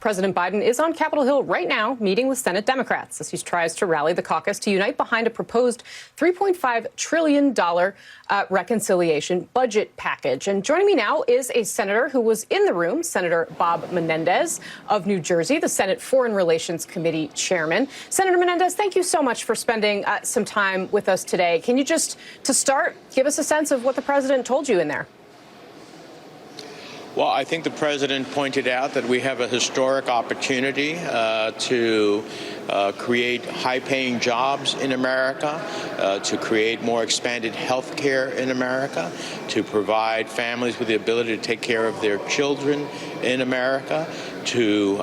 President Biden is on Capitol Hill right now meeting with Senate Democrats as he tries to rally the caucus to unite behind a proposed $3.5 trillion reconciliation budget package. And joining me now is a senator who was in the room, Senator Bob Menendez of New Jersey, the Senate Foreign Relations Committee chairman. Senator Menendez, thank you so much for spending some time with us today. Can you just, to start, give us a sense of what the president told you in there? Well, I think the president pointed out that we have a historic opportunity to create high-paying jobs in America, to create more expanded health care in America, to provide families with the ability to take care of their children in America, to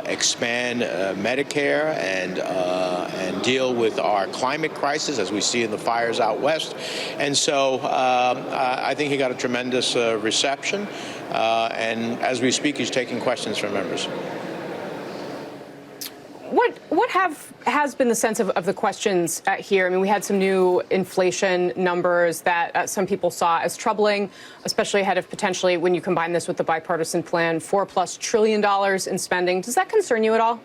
expand Medicare and deal with our climate crisis as we see in the fires out west. And so I think he got a tremendous reception. And as we speak, he's taking questions from members. What has been the sense of the questions here? I mean, we had some new inflation numbers that some people saw as troubling, especially ahead of potentially, when you combine this with the bipartisan plan, $4+ trillion in spending. Does that concern you at all?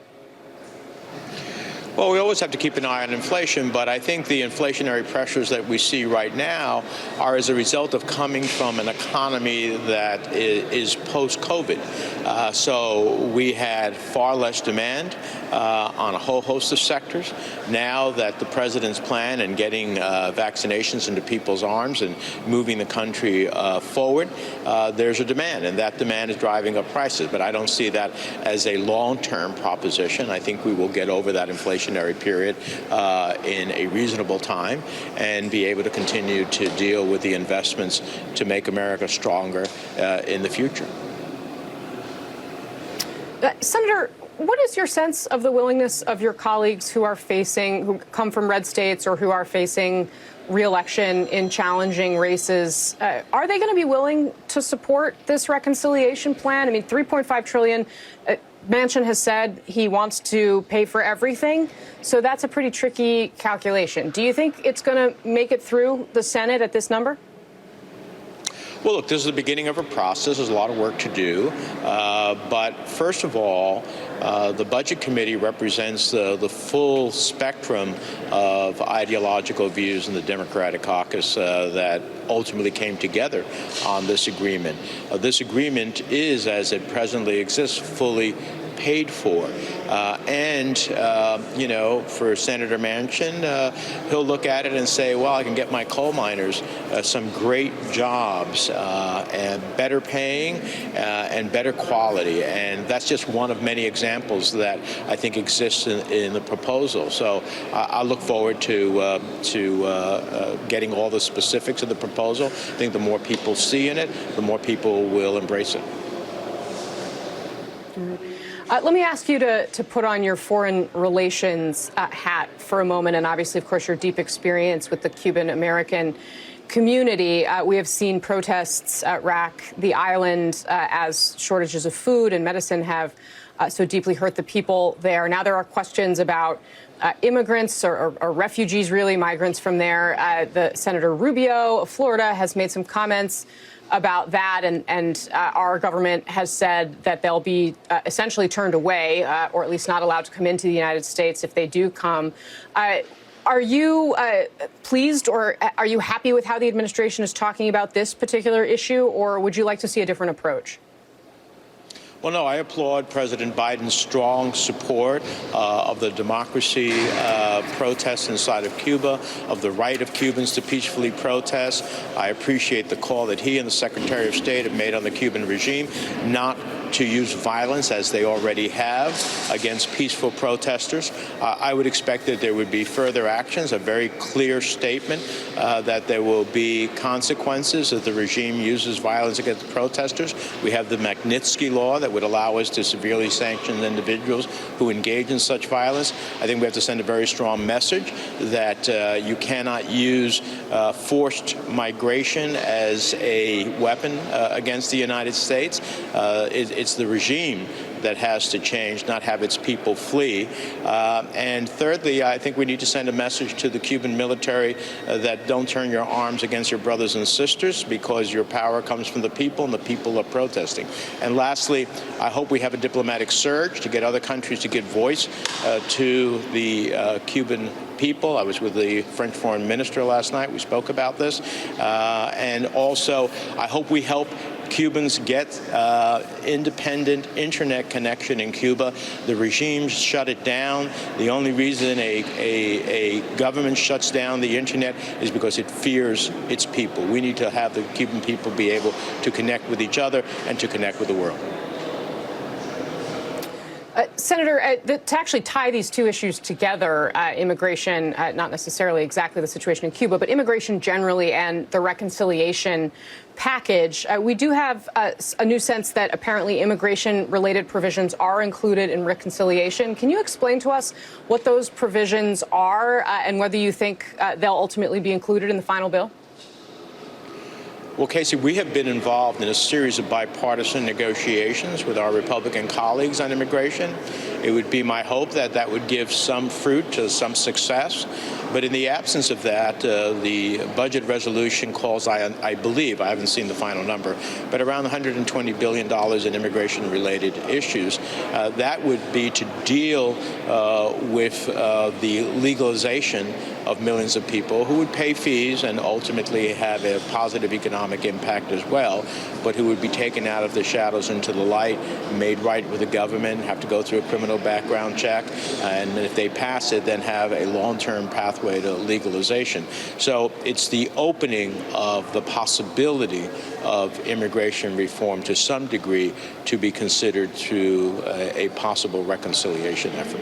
Well, we always have to keep an eye on inflation, but I think the inflationary pressures that we see right now are as a result of coming from an economy that is post-COVID. So we had far less demand on a whole host of sectors. Now that the president's plan and getting vaccinations into people's arms and moving the country forward, there's a demand, and that demand is driving up prices. But I don't see that as a long-term proposition. I think we will get over that inflationary period in a reasonable time and be able to continue to deal with the investments to make America stronger in the future. Senator, what is your sense of the willingness of your colleagues who come from red states or who are facing re-election in challenging races? Are they going to be willing to support this reconciliation plan? I mean, $3.5 trillion. Manchin has said he wants to pay for everything, so that's a pretty tricky calculation. Do you think it's going to make it through the Senate at this number? Well, look, this is the beginning of a process. There's a lot of work to do. But first of all, the Budget Committee represents the full spectrum of ideological views in the Democratic caucus that ultimately came together on this agreement. This agreement is, as it presently exists, fully paid for. You know, for Senator Manchin, he'll look at it and say, well, I can get my coal miners some great jobs and better paying and better quality. And that's just one of many examples that I think exists in the proposal. So I look forward to getting all the specifics of the proposal. I think the more people see in it, the more people will embrace it. Let me ask you to put on your foreign relations hat for a moment, and obviously, of course, your deep experience with the Cuban-American community. We have seen protests rack the island as shortages of food and medicine have so deeply hurt the people there. Now there are questions about immigrants or refugees, really, migrants from there. Senator Rubio of Florida has made some comments about that, and our government has said that they'll be essentially turned away, or at least not allowed to come into the United States if they do come. Are you pleased, or are you happy with how the administration is talking about this particular issue, or would you like to see a different approach? Well, no, I applaud President Biden's strong support of the democracy protests inside of Cuba, of the right of Cubans to peacefully protest. I appreciate the call that he and the Secretary of State have made on the Cuban regime not to use violence, as they already have, against peaceful protesters. I would expect that there would be further actions, a very clear statement that there will be consequences if the regime uses violence against protesters. We have the Magnitsky Law that would allow us to severely sanction individuals who engage in such violence. I think we have to send a very strong message that you cannot use forced migration as a weapon against the United States. It's the regime that has to change, not have its people flee. And thirdly, I think we need to send a message to the Cuban military that don't turn your arms against your brothers and sisters, because your power comes from the people and the people are protesting. And lastly, I hope we have a diplomatic surge to get other countries to give voice to the Cuban people. I was with the French foreign minister last night. We spoke about this. And also, I hope we help Cubans get independent internet connection in Cuba. The regime shut it down. The only reason a government shuts down the internet is because it fears its people. We need to have the Cuban people be able to connect with each other and to connect with the world. Senator, to actually tie these two issues together, immigration, not necessarily exactly the situation in Cuba, but immigration generally and the reconciliation package, we do have a new sense that apparently immigration-related provisions are included in reconciliation. Can you explain to us what those provisions are and whether you think they'll ultimately be included in the final bill? Well, Kasie, we have been involved in a series of bipartisan negotiations with our Republican colleagues on immigration. It would be my hope that that would give some fruit to some success. But in the absence of that, the budget resolution calls, I believe, I haven't seen the final number, but around $120 billion in immigration-related issues. That would be to deal with the legalization of millions of people who would pay fees and ultimately have a positive economic impact as well, but who would be taken out of the shadows into the light, made right with the government, have to go through a criminal background check, and if they pass it, then have a long-term pathway to legalization. So it's the opening of the possibility of immigration reform to some degree to be considered through a possible reconciliation effort.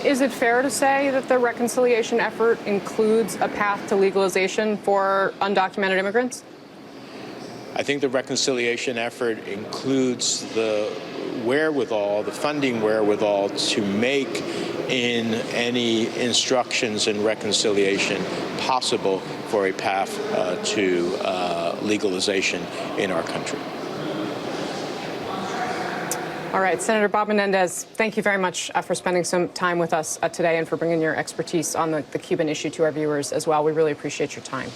Is it fair to say that the reconciliation effort includes a path to legalization for undocumented immigrants? I think the reconciliation effort includes the wherewithal, the funding wherewithal to make in any instructions in reconciliation possible for a path to legalization in our country. All right, Senator Bob Menendez, thank you very much for spending some time with us today and for bringing your expertise on the Cuban issue to our viewers as well. We really appreciate your time.